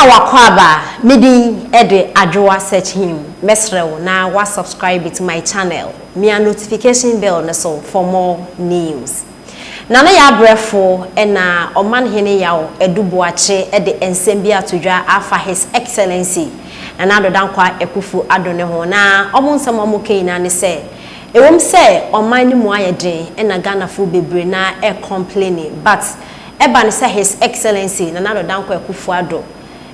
wakwaba midi ede Addo search him mesrew na wa subscribe to my channel me a notification bell so for more news na ya brefo na OmanheneYaw eduboache ede ensem bi atodwa afa his excellency na Addo dankwa ekufu Addo ne ho na omonsam omokai na ne se ewom se oman ni mu ayeden na Ghana fu bebre na complaining but eba ne se his excellency na Addo dankwa ekufu Addo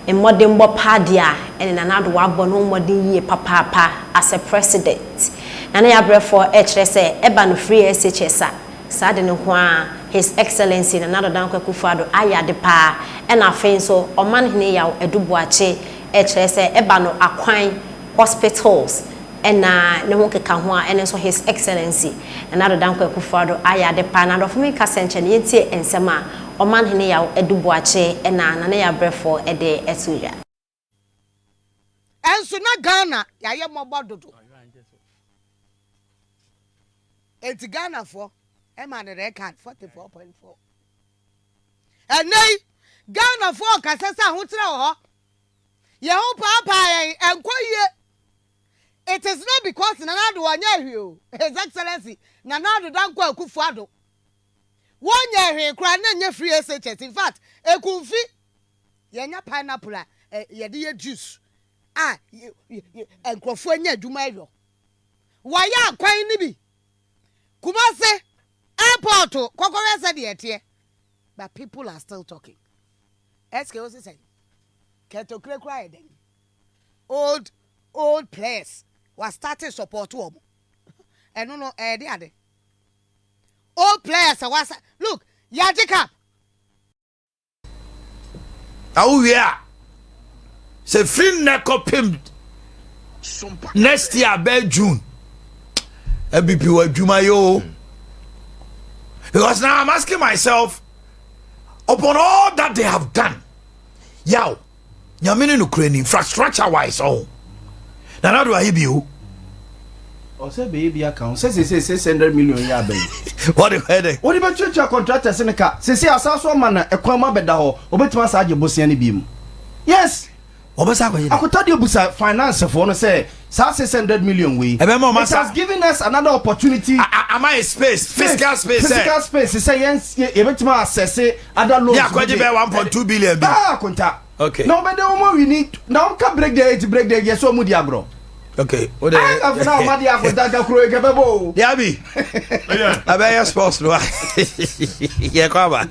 modern padia and another wabo no modern ye papa as a president. And I have for HSA Eban free SHS. Sadden His Excellency and another Danko Kufado Aya de Pa and a fain so OmanheneYaw Eduboache HSA Ebano Aquine Hospitals and Nemoke Kahua and so His Excellency another Danko Kufado Aya de Pa and of me Cassenchen Yenti and Sama. OmanheneYaw eduboache na ya brefo ede etuja enso na Ghana ya ye mobododo enti Ghana for e ma ne record 44.4 enei Ghana for kasesa hotre ho ye ho papa enkoye. It is not because Nanado wanya His Excellency Nanado dankwa akufu Addo 1 year cry na free SHS. In fact, a kumfi yenya pineapple ye juice. And crofanya dumayo. Why ya quite nibi? Kumase airport kokore said yet. But people are still talking. Excuse me. Keto cry then. Old players was starting support to and no the other. All players are look, Yajika. Oh, yeah. Se fin nekopim next year, by June. MBP wa Jumayo. Because now I'm asking myself, upon all that they have done, Yaw, Nyamini Ukraine infrastructure wise, oh. Now, how do I hear you? Or say baby account say 600 million ya baby. What the headache? What about church contractor Seneca? Say asaso man e kwama beda ho obetima sa age bosia ne biem. Yes. Obesa ko. Akotade obusa finance for no say 600 million we. It has given us another opportunity. Am I space? Fiscal space. Fiscal space say yes ebetima access other loans. Yeah, kwaje be 1.2 billion. Ah, konta. Okay. No be the we need. Now can break the yes so mudi agro. Okay. What I have now money for that Kebebo. Yabi. Yeah. I sports. Yeah, come on.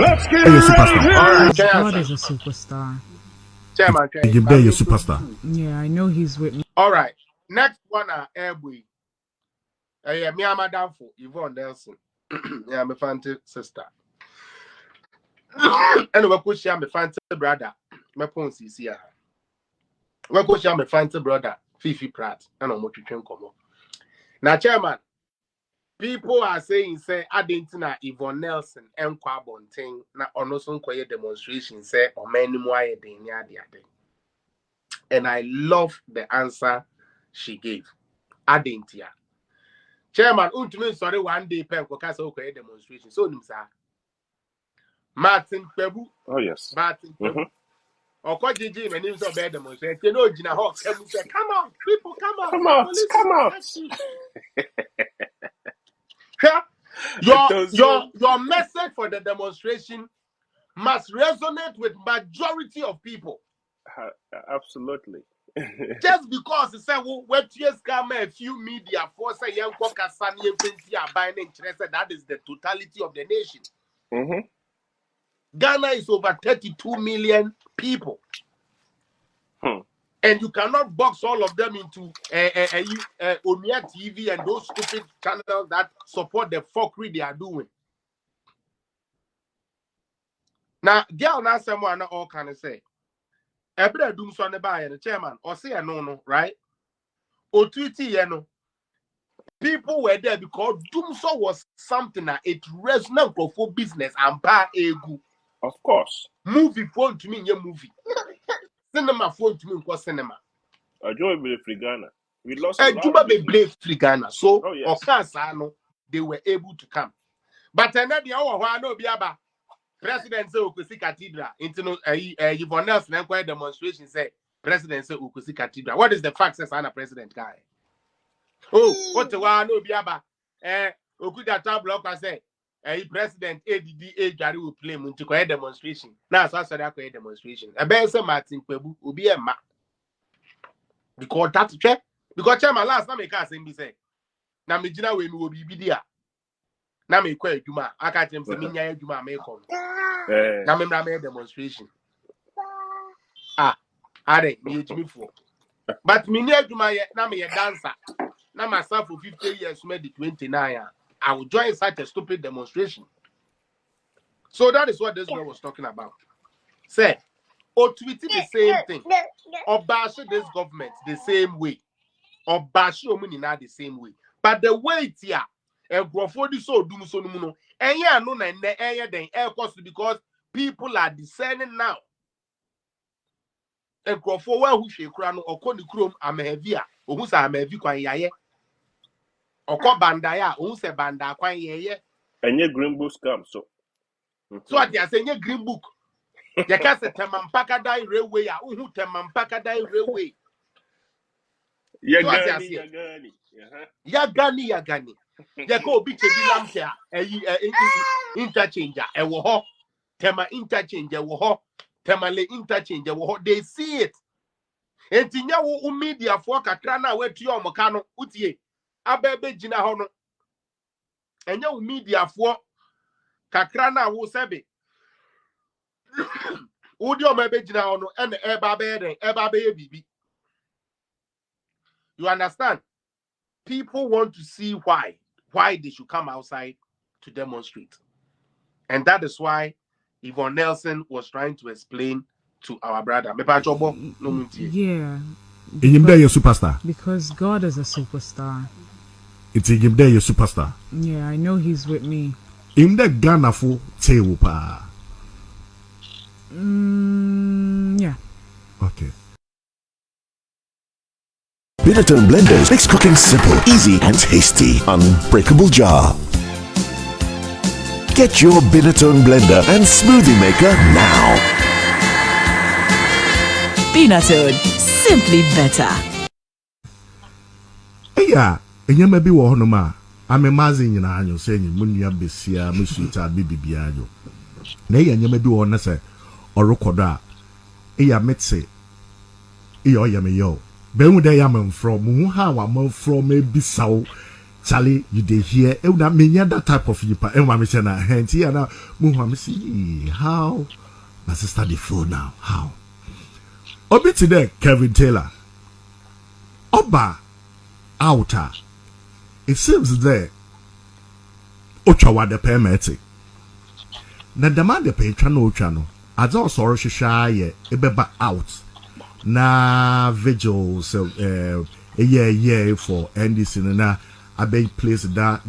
Let's get it. Right. God is a superstar. Chairman, You bet you're superstar. Yeah, I know he's with me. All right. Next one, Airway. Me and Madam for Yvonne Nelson. Yeah, my fancy sister. Anyway, push my fancy brother. My ponsi see her. We go share my fancy brother Fifi Pratt and I'm watching come. Now, Chairman, people are saying say Adentina Yvonne Nelson and Kwabonting na onoson koye demonstration say or many more and I love the answer she gave. Adentia. Chairman, ultimately sorry 1 day pen koka so koye demonstration. So nimsa. Martin Pebu. Oh yes. Martin Pebu. Or call Gigi and names of bed demonstration. You know, Gina Hawk say, come on, people, come on. Come on, come on. Your message for the demonstration must resonate with majority of people. Absolutely. Just because it said, well, a few media for say young that is the totality of the nation. Mm-hmm. Ghana is over 32 million people. And you cannot box all of them into Onia TV and those stupid channels that support the fuckery they are doing. Now, girl, now someone all can say, every doom son by the chairman or say no, right? Or tweety, people were there because Doomso was something that it resonated for business and buy a good. Of course. Movie phone to me, your movie. Cinema phone to me, because cinema. A joy be free Ghana. We lost a Juba be free Ghana. So, yes. of course, I know they were able to come. But another hour, I know Biaba. president say Okusi Cathedral into no Yvonne Nelson enquire demonstration say president say Okusi Cathedral. What is the fact says I'm a president guy? Oh, what the one no biaba Okuda town block I say president ADD Jari will play to quiet demonstration. Now so I quiet demonstration. A bear say Martin Pebu will be a ma because that check because chairman last time I can't say na me gina we no obi bi dia na me kwa adwuma aka tem se me nya adwuma me ko na me mra me demonstration are me ejimi fo but me nya adwuma ye na me ye dancer na myself for 50 years me the 29 I will join such a stupid demonstration. So that is what this girl was talking about. Say or tweeted the same thing or bash this government the same way or bash your money now the same way. But the way here, and Grofodi so doom so no, and yeah, no, and then air cost because people are discerning now. And Grofo who she crown or Conny Chrome, I'm a heavier, or who's I'm a heavy quay, or call Bandaya, who's a banda quay, and your green book scam. So what they are saying, your green book. You can't say Temampaka die railway, who Temampaka die railway. Yagani. Ya go be Chebilamtia, interchanger, a woho, Tema interchanger, woho, Temale interchanger, woho, they see it. And Tinya media for Katrana, where to your Mocano, Utie, Abebe Gina Hono, and your media for Katrana who sabe. Udio Mebe Gina Hono, and Ebabe Bibi. You understand? People want to see why they should come outside to demonstrate. And that is why Yvonne Nelson was trying to explain to our brother. Yeah. Superstar. Because God is a superstar. It's a game there, you superstar. Yeah, I know he's with me. In the Ghana for Tewupa. Yeah. Okay. Binatone blenders makes cooking simple, easy, and tasty. Unbreakable jar. Get your Binatone blender and smoothie maker now. Binatone, simply better. Yeah, and you may be one I'm a mazin in annual saying Munya Bessia, Musuta, Bibiano. Nay, and you may be one say, or Rokoda. Ea Metze. Eo Yamayo. Ben would I am from how I'm from maybe so. Charlie, you did hear, and that mean that type of you, and my mission, and here now, Muhammad, see how my sister the phone now. How? Obi today, Kevin Taylor. Oba outer. It seems there. Ochawa the permit. Na demand the pay channel. As also shy, ebeba out. Na vigil so yeah for NDC na I beg place that